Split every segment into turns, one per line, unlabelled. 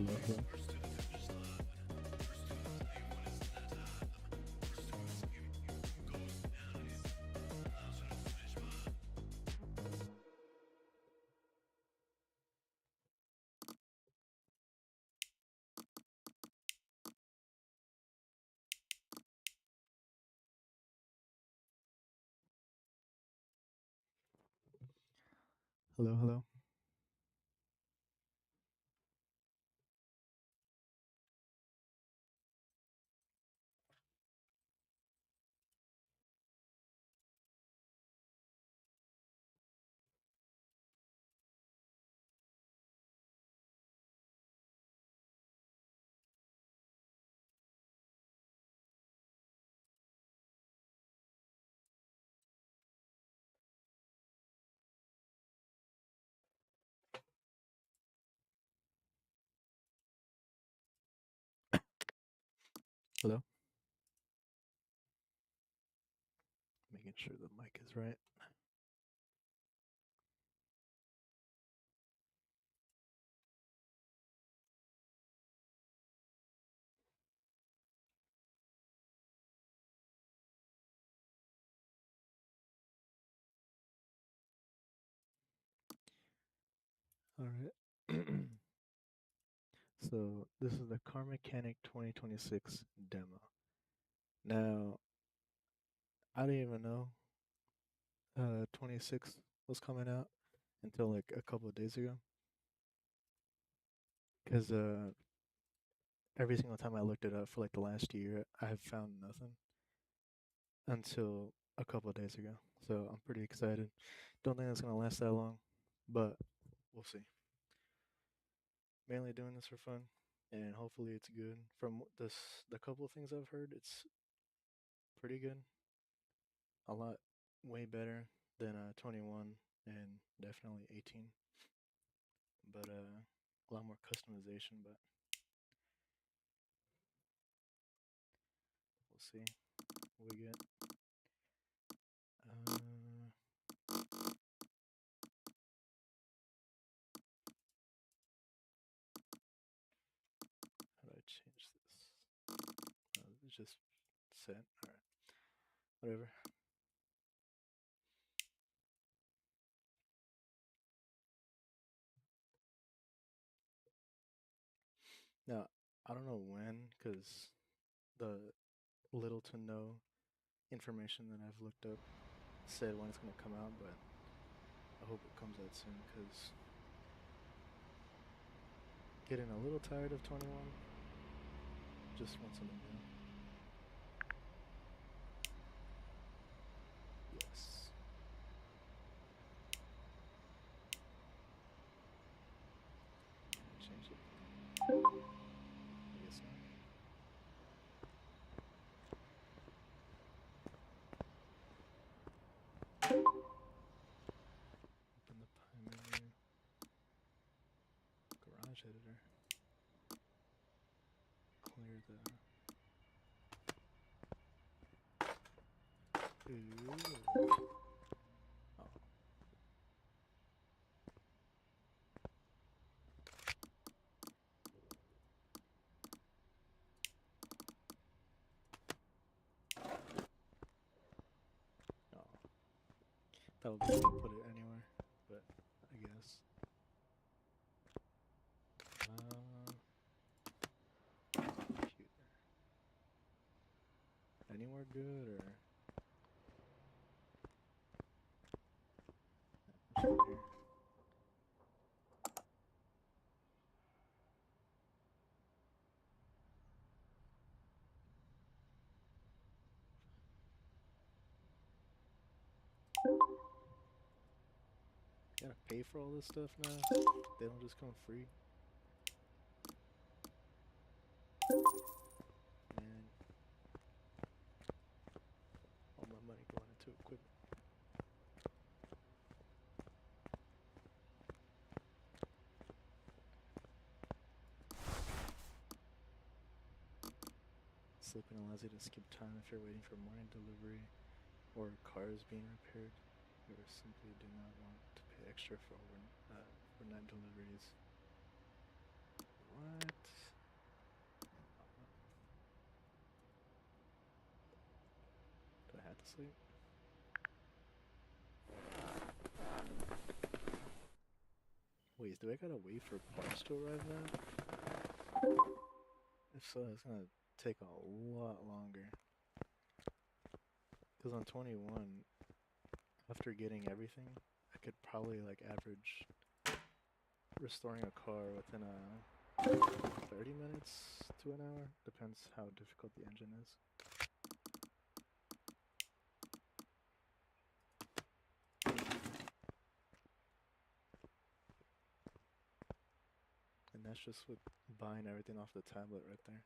Hello, hello. Hello, hello. Hello. Making sure the mic is right. All right. So this is the Car Mechanic 2026 demo. Now, I didn't even know 26 was coming out until like a couple of days ago. Because every single time I looked it up for like the last year, I have found nothing until a couple of days ago. So I'm pretty excited. Don't think it's gonna last that long, but we'll see. Mainly doing this for fun, and hopefully it's good. From the couple of things I've heard, it's pretty good. A lot way better than 21 and definitely 18. But a lot more customization. But we'll see what we get. Uh, how do I change this? It's just set. All right, whatever. Now I don't know when, because the little to no information that I've looked up said when it's gonna come out, but I hope it comes out soon because getting a little tired of 21. Just want something new. Yes. Change it. I guess not. Open the pie menu. Garage editor. Clear the. Ooh. Oh. Oh. That would be able to put it anywhere, but I guess. Computer. Anywhere good or? Here. You gotta pay for all this stuff now. They don't just come free. Man, all my money going into equipment. Slipping allows you to skip time if you're waiting for morning delivery or cars being repaired, or simply do not want to pay extra for overnight deliveries. What? Do I have to sleep? Wait, do I gotta wait for parts to arrive now? If so, it's gonna take a lot longer. Because on 21, after getting everything, I could probably like average restoring a car within 30 minutes to an hour. Depends how difficult the engine is. And that's just with buying everything off the tablet right there.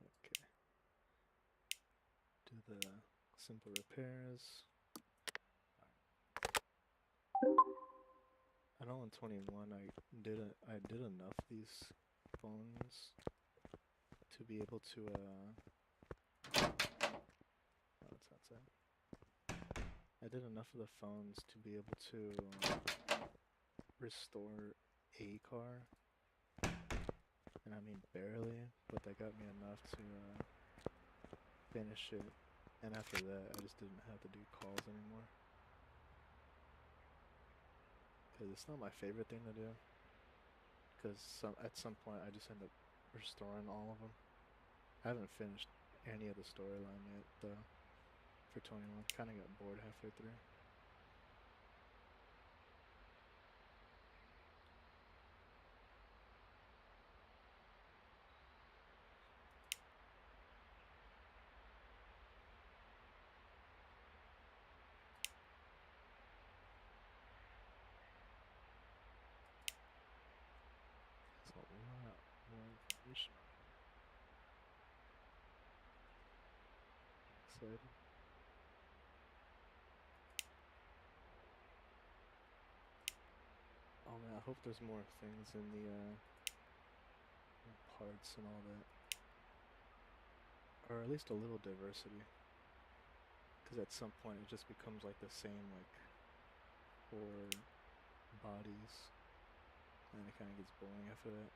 Okay. Do the simple repairs. I know in 21 I did enough of these phones to be able to oh, it's outside. I did enough of the phones to be able to restore a car, and I mean barely, but that got me enough to finish it. And after that, I just didn't have to do calls anymore. Because it's not my favorite thing to do. Because at some point, I just end up restoring all of them. I haven't finished any of the storyline yet, though, for 21. Kind of got bored halfway through. There's a lot more information on here. Excited. Oh man, I hope there's more things in the parts and all that. Or at least a little diversity. Because at some point it just becomes like the same, like, 4 bodies. And it kind of gets boring after that.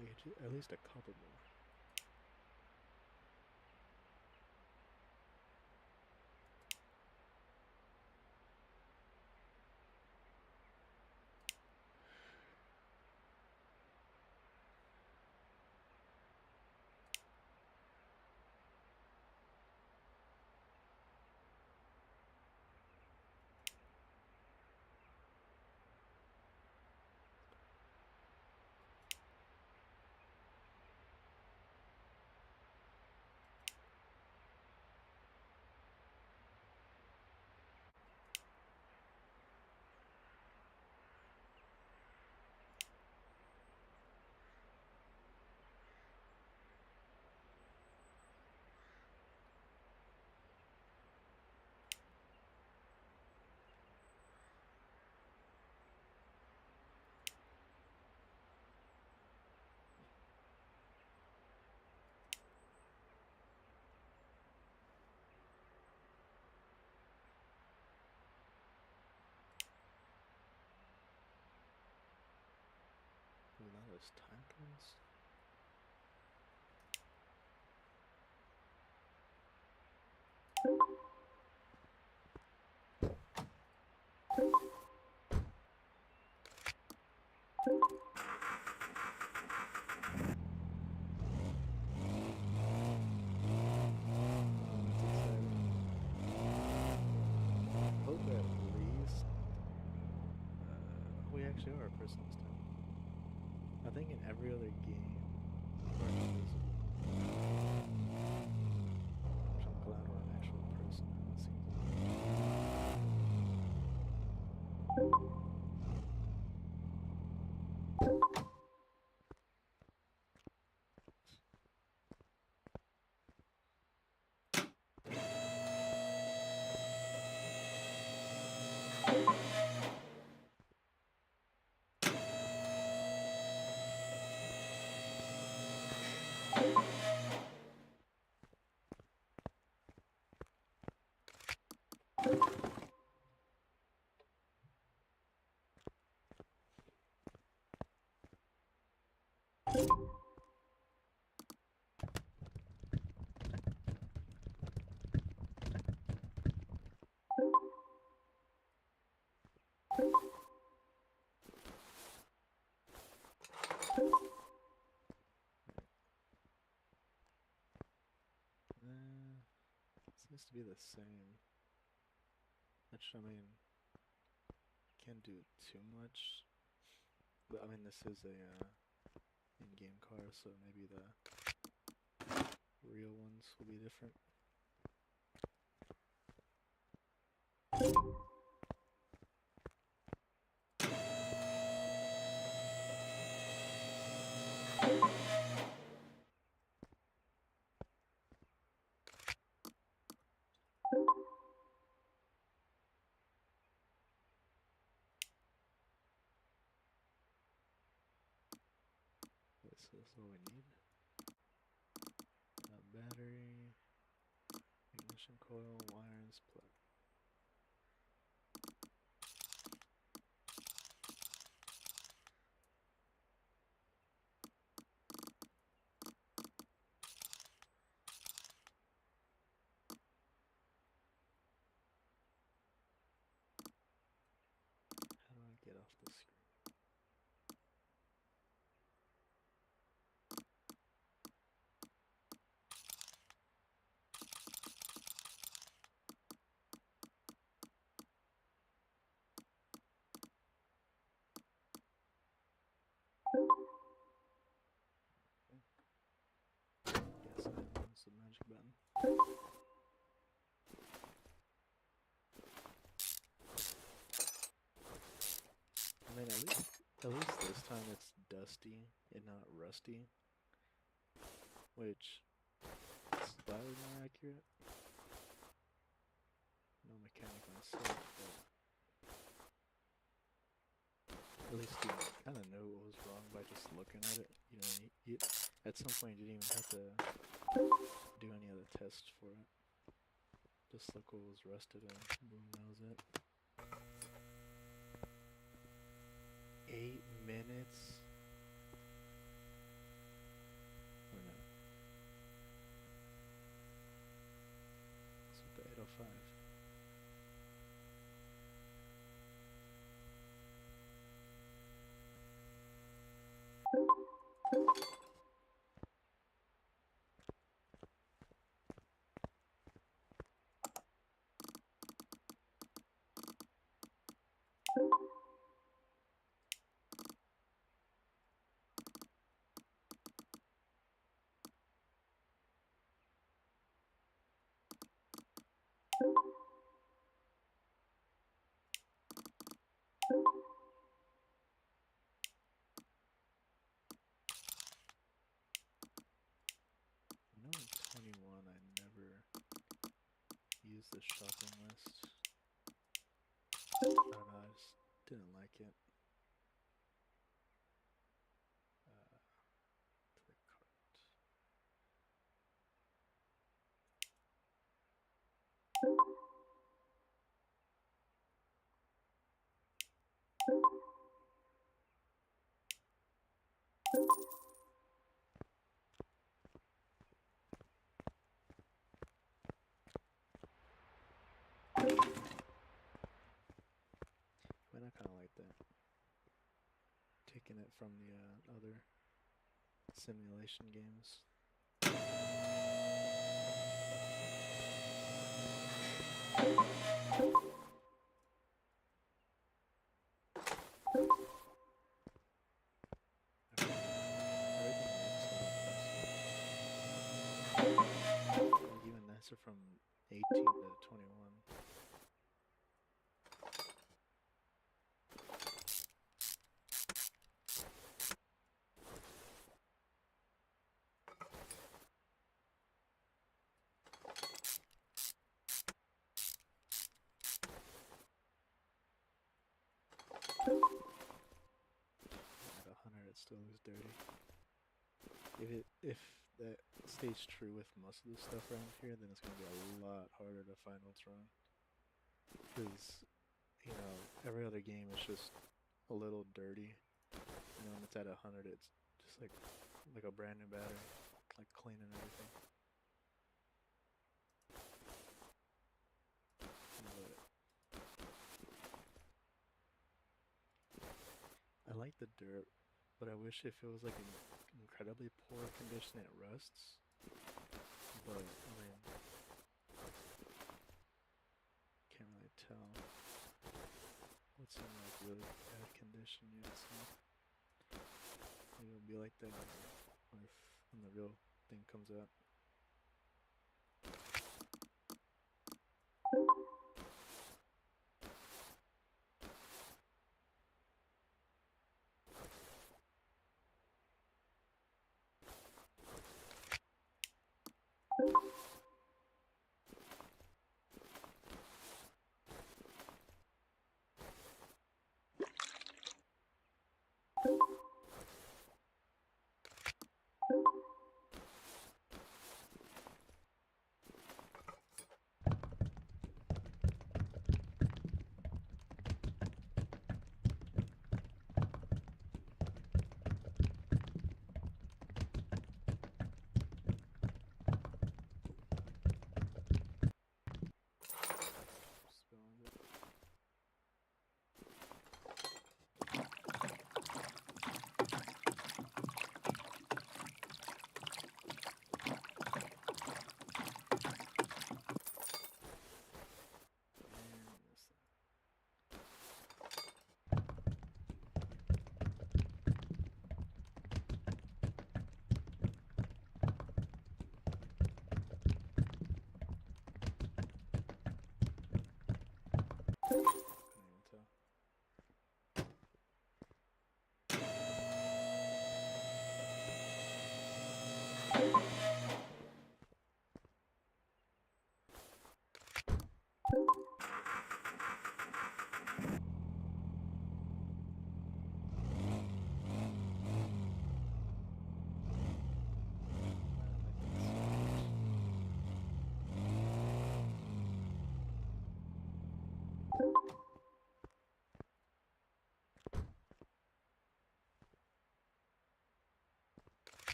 Like, at least a couple more. Ooh, now there's time codes. Hope at least we actually are a person this time. I think in every other game we're invisible. Which I'm glad we're an actual person now, it seems like. Seems to be the same. Which, I mean, can't do too much. But I mean, this is a in-game car, so maybe the real ones will be different. This is what we need. Battery, ignition coil, wires, plug. How do I get off the screen? Guess I lost the magic button. I mean, at least this time it's dusty and not rusty, which is slightly more accurate. No mechanic myself, but at least you kind of know what was wrong by just looking at it. You know, at some point you didn't even have to do any other tests for it. Just look what was rusted and boom, that was it. 8 minutes? Or no? It's with the 805. You know, in 21 I never used the shopping list. I don't know, I just didn't like it. To the cart. I mean, I kind of like that. Taking it from the other simulation games. Even nicer from 18 to 21. was dirty. If that stays true with most of the stuff around here, then it's gonna be a lot harder to find what's wrong. Because every other game is just a little dirty. When it's at 100, it's just like a brand new battery, like clean and everything. But I like the dirt, but I wish if it was like in incredibly poor condition, it rusts. But I mean, can't really tell what's in like really bad condition yet. So maybe it'll be like that when the real thing comes out.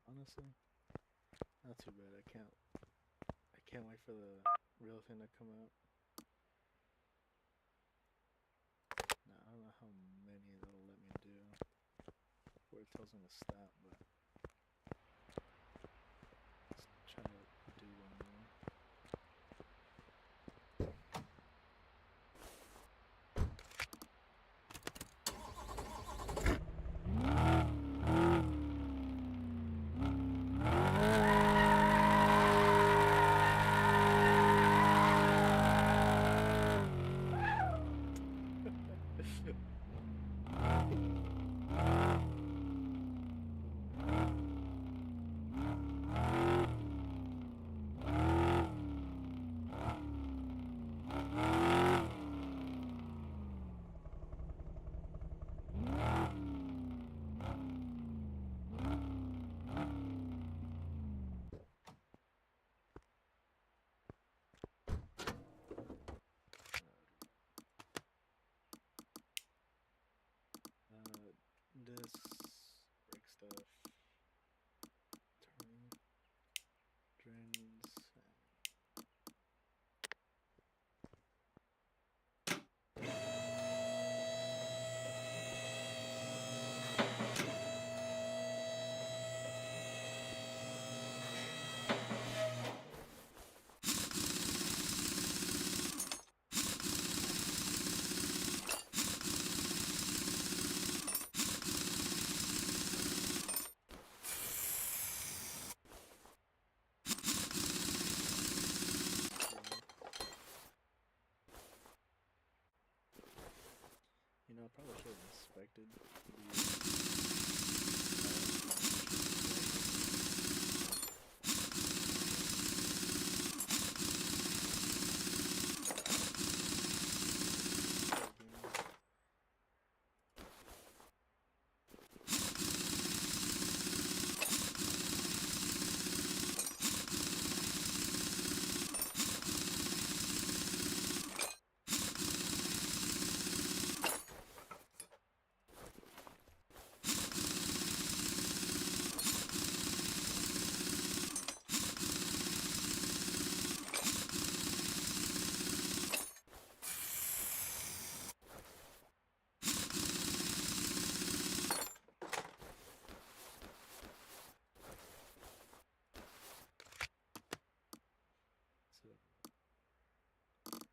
Honestly, not too bad. I can't wait for the real thing to come out. Now, I don't know how many that'll let me do before it tells me to stop, but let's try to do one more. probably should have inspected the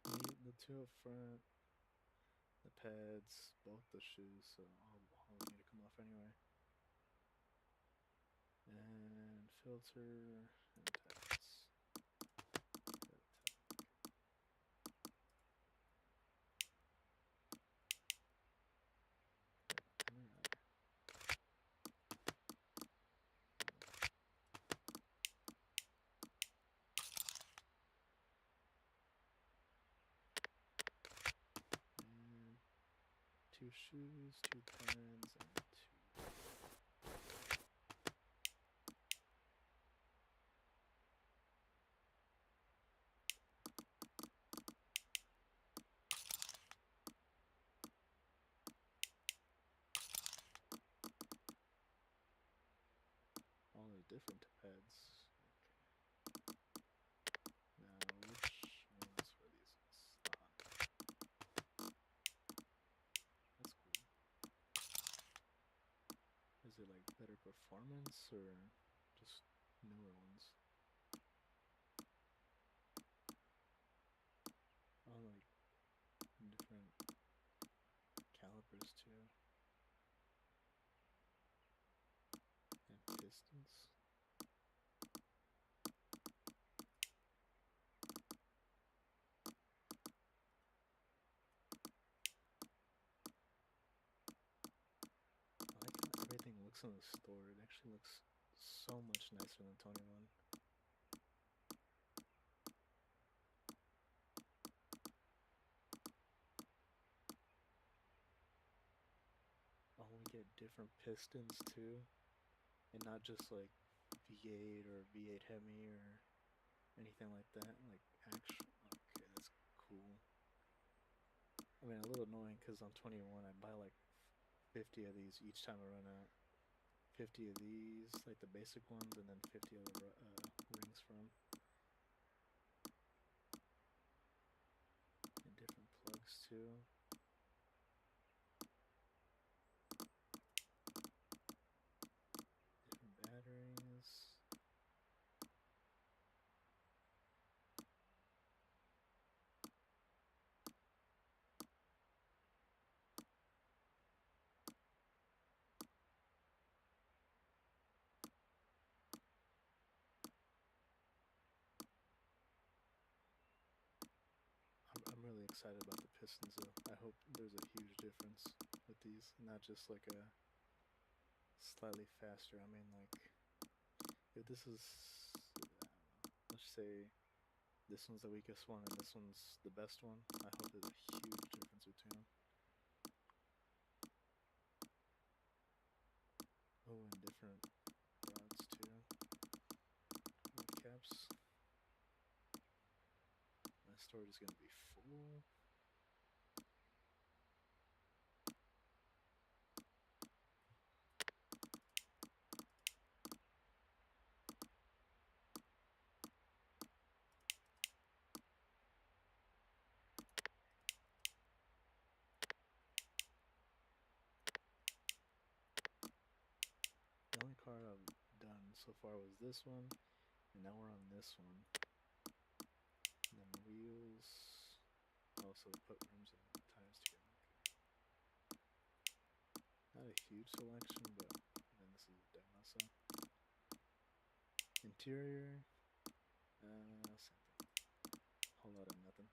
So the two up front, the pads, both the shoes, so all need to come off anyway. And filter and taps. And two shoes, two pads, and two. All the different pads. Okay. Now, which ones were these ones? That's cool. Is it like better performance or just newer ones? Oh, like different calipers too. And pistons. I like how everything looks in the store. It actually looks so much nicer than 21. Oh, we get different pistons too, and not just like V8 or V8 Hemi or anything like that. Like actual. Okay, that's cool. I mean, a little annoying because on 21 I buy like 50 of these each time I run out. 50 of these, like the basic ones, and then 50 of the rings for them. And different plugs too. Different batteries. I'm really excited about the pistons though. I hope there's a huge difference with these, not just like a slightly faster. I mean, like if this is, I don't know, let's say this one's the weakest one and this one's the best one. I hope there's a huge difference between them. Oh, and different rods too. Caps. My storage is gonna be full. The only car I've done so far was this one, and now we're on this one. And then wheels. Also put rims and tires together. Okay. Not a huge selection, but then this is a demo, so. Interior. Same thing. Whole lot of nothing.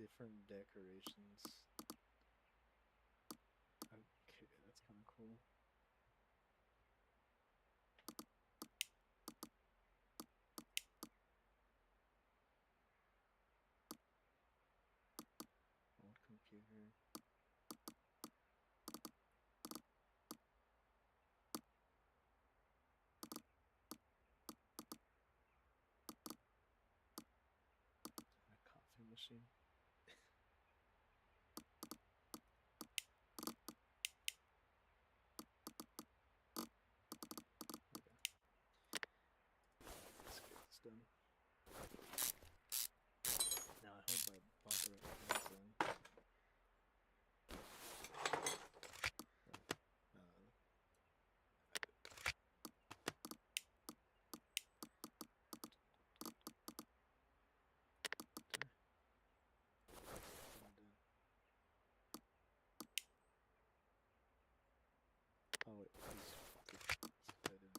different decorations. Okay, that's kind of cool. Old computer. A coffee machine. Let's get this done. Now I hope I bought the right things in. Oh wait, please. I didn't.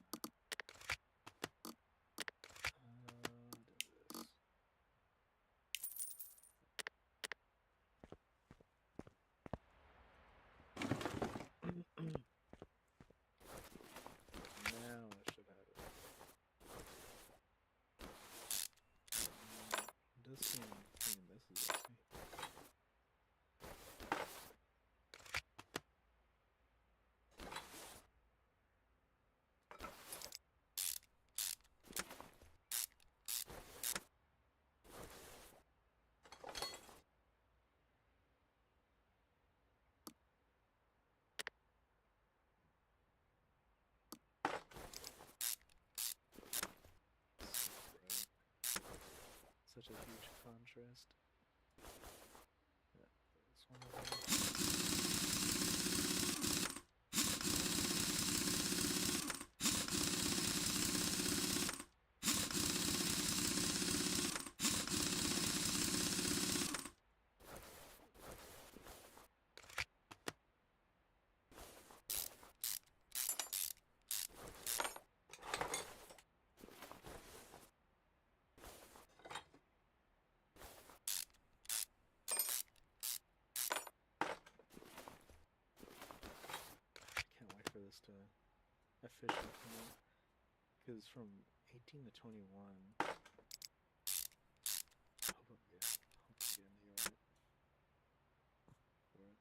Now I should have it. It does seem this is okay. Such a huge contrast. Yeah, this one over here. Can't wait for this to officially come out. Because from 18 to 21, hope I'm getting the right for it.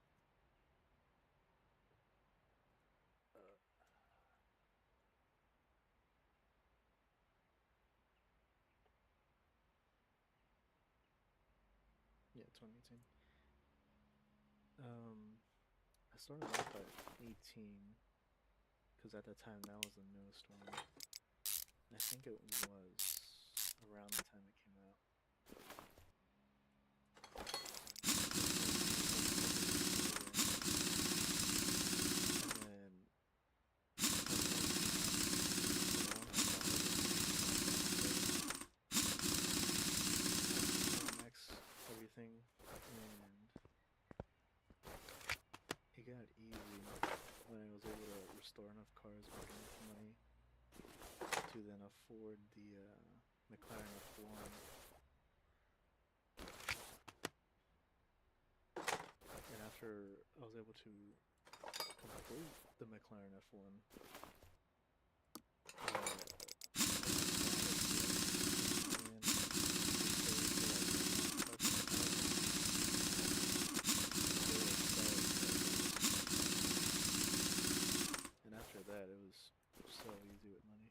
Yeah, 2018. I started off at 18 because at the time that was the newest one. I think it was around the time it came out. Everything, and it got easy when I was able to restore enough cars, make enough money to then afford the McLaren F1. And after I was able to complete the McLaren F1, and after that, it was so easy with money.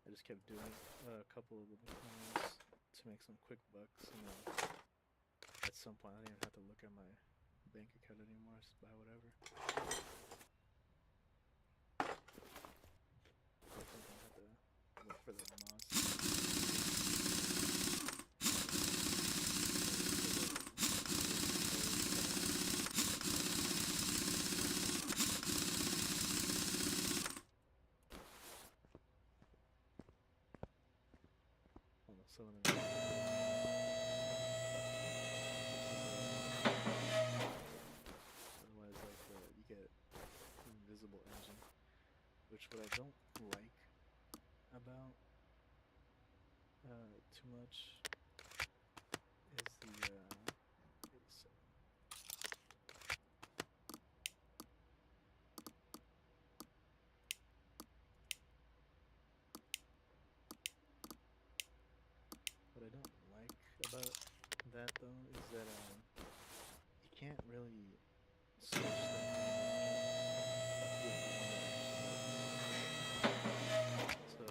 I just kept doing a couple of the McLarens to make some quick bucks, and then at some point, I didn't even have to look at my bank account anymore. Just buy whatever. I think I had to look for the mods. Some of them. Otherwise, like you get switch the with the one that actually. So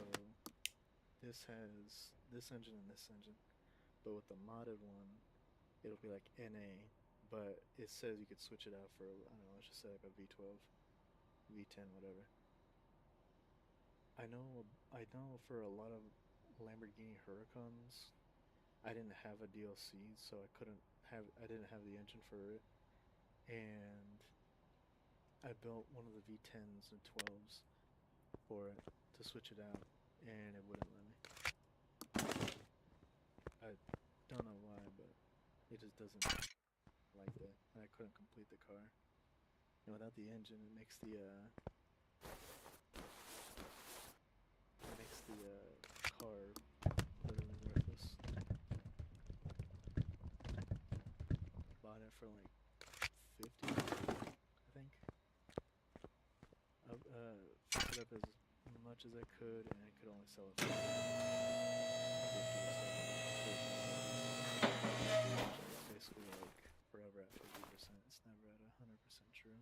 this has this engine and this engine, but with the modded one, it'll be like NA, but it says you could switch it out for, I don't know, let's just say like a V12, V10, whatever. I know for a lot of Lamborghini Huracans, I didn't have a DLC, so I didn't have the engine for it, and I built one of the V10s and 12s for it to switch it out, and it wouldn't let me. I don't know why, but it just doesn't like that, and I couldn't complete the car. And without the engine, it makes the car literally worthless. Bought it for like 50, I think. I fixed it up as much as I could, and I could only sell it for 50. It's basically like forever at 50%. It's never at 100% true.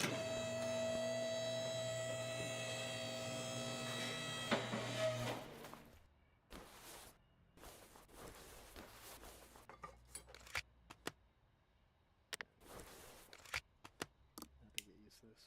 I have to get used to this.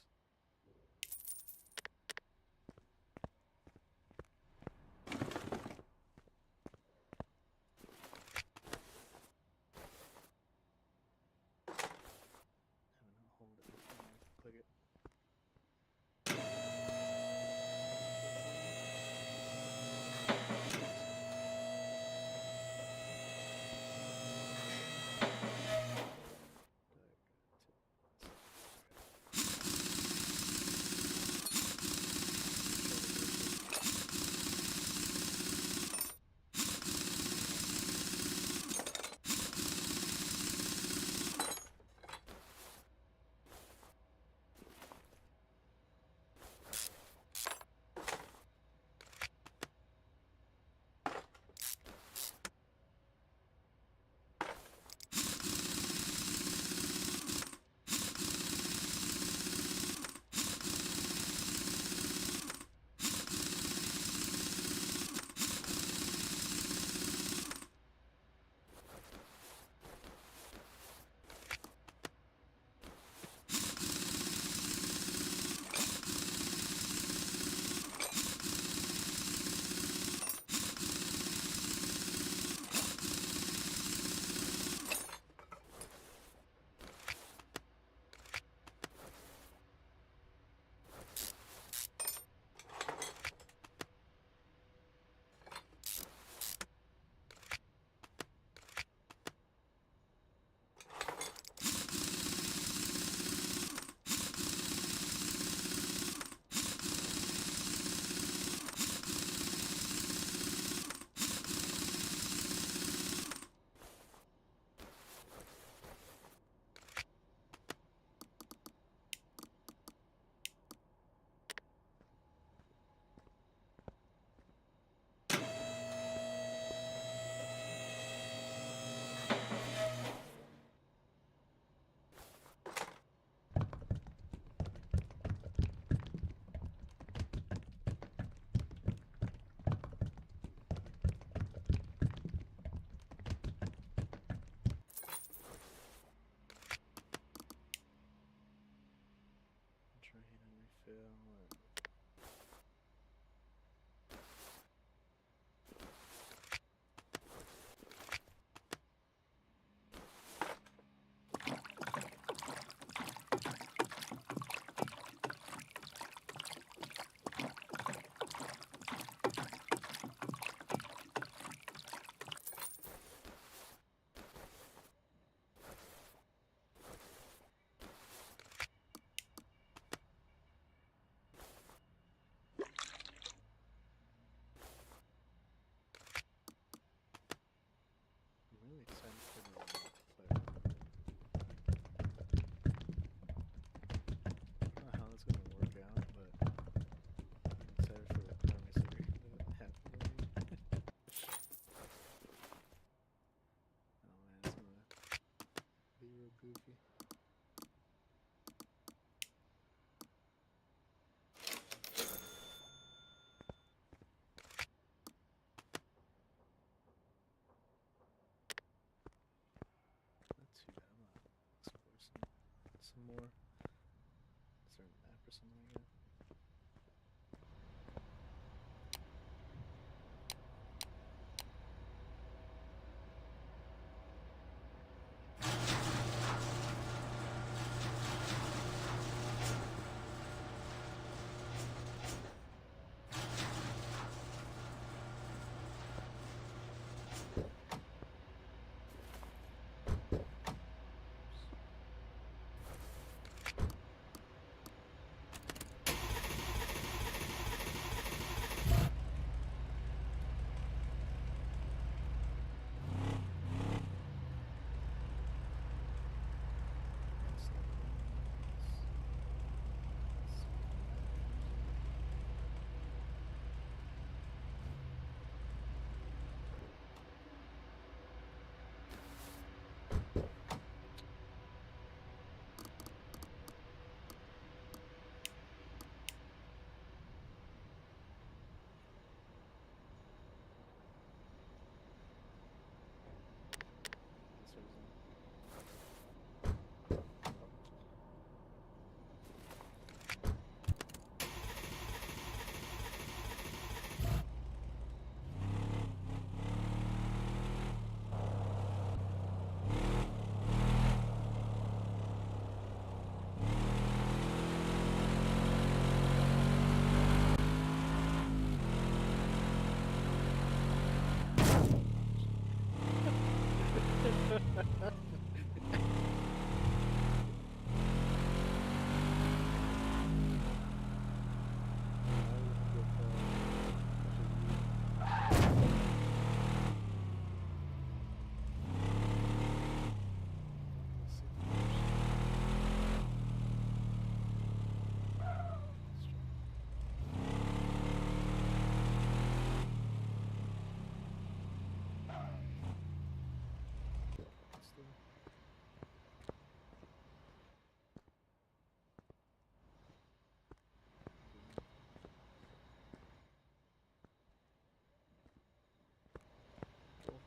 more. Is there a map or something like that?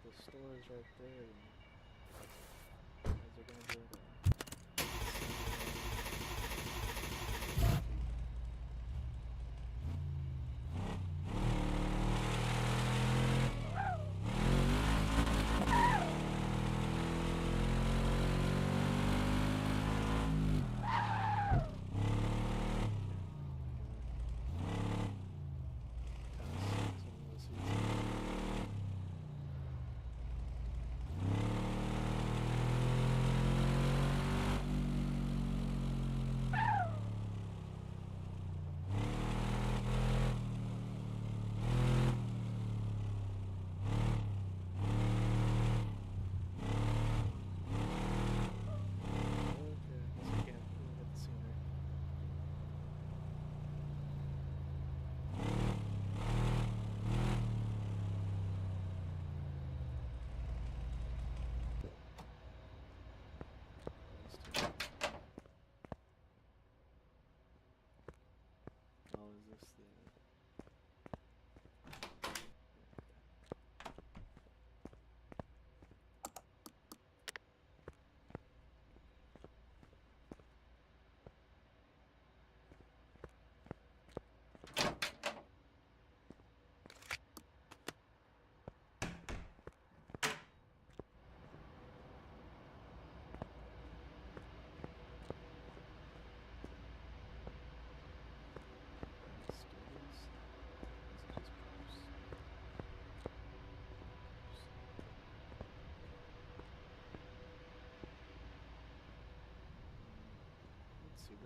The store is right there. How's it gonna be like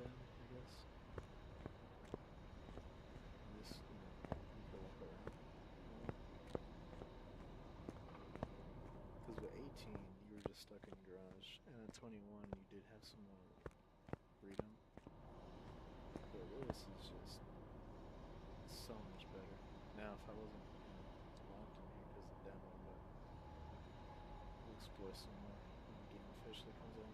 them, I guess. Just, you can walk around. Because with 18, you were just stuck in your garage, and at 21, you did have some more freedom. But Lewis is just so much better. Now, if I wasn't locked in here because of the demo, but we'll explore some more when the game officially comes in.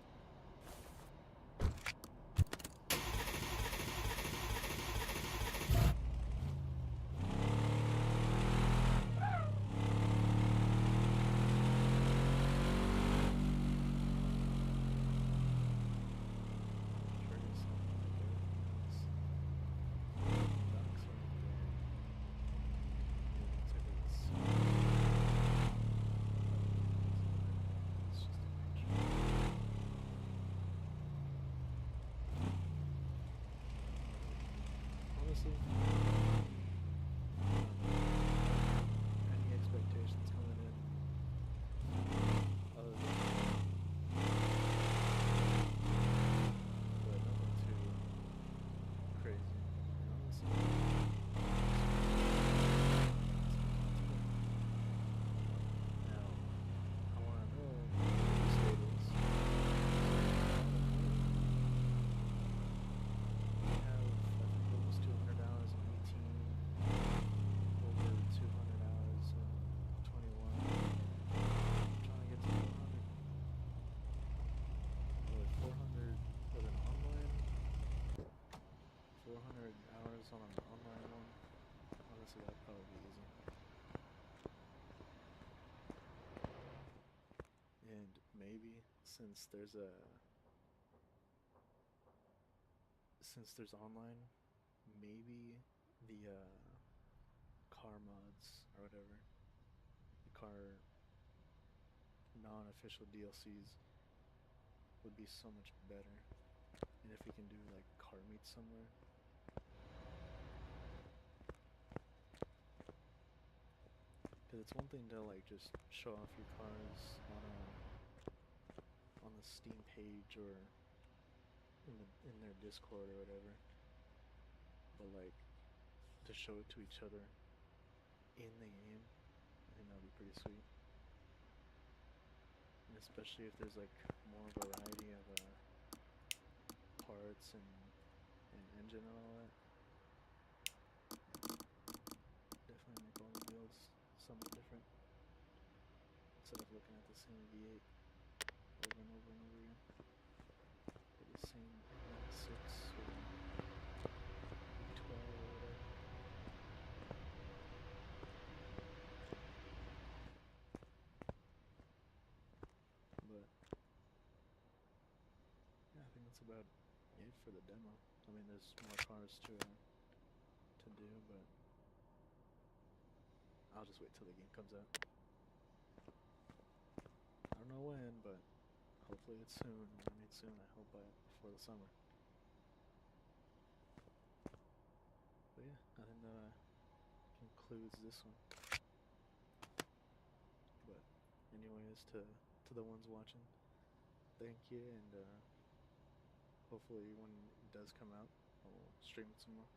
focus on an online one. Honestly, that'd probably be easy. And maybe since there's online, maybe the car mods or whatever, the car non-official DLCs would be so much better. And if we can do like car meets somewhere, because it's one thing to like just show off your cars on the Steam page or in their Discord or whatever, but like to show it to each other in the game, I think that'd be pretty sweet. And especially if there's like more variety of parts and engine and all that, definitely make all the builds somewhat different instead of looking at the same V8 over and over and over again, or the same V6 or V12 or whatever. But yeah, I think that's about it for the demo. I mean, there's more cars to do, but I'll just wait till the game comes out. I don't know when, but hopefully it's soon. When I mean soon, I hope before the summer. But yeah, I think that concludes this one. But anyways, to the ones watching, thank you, and hopefully when it does come out, I'll stream it some more.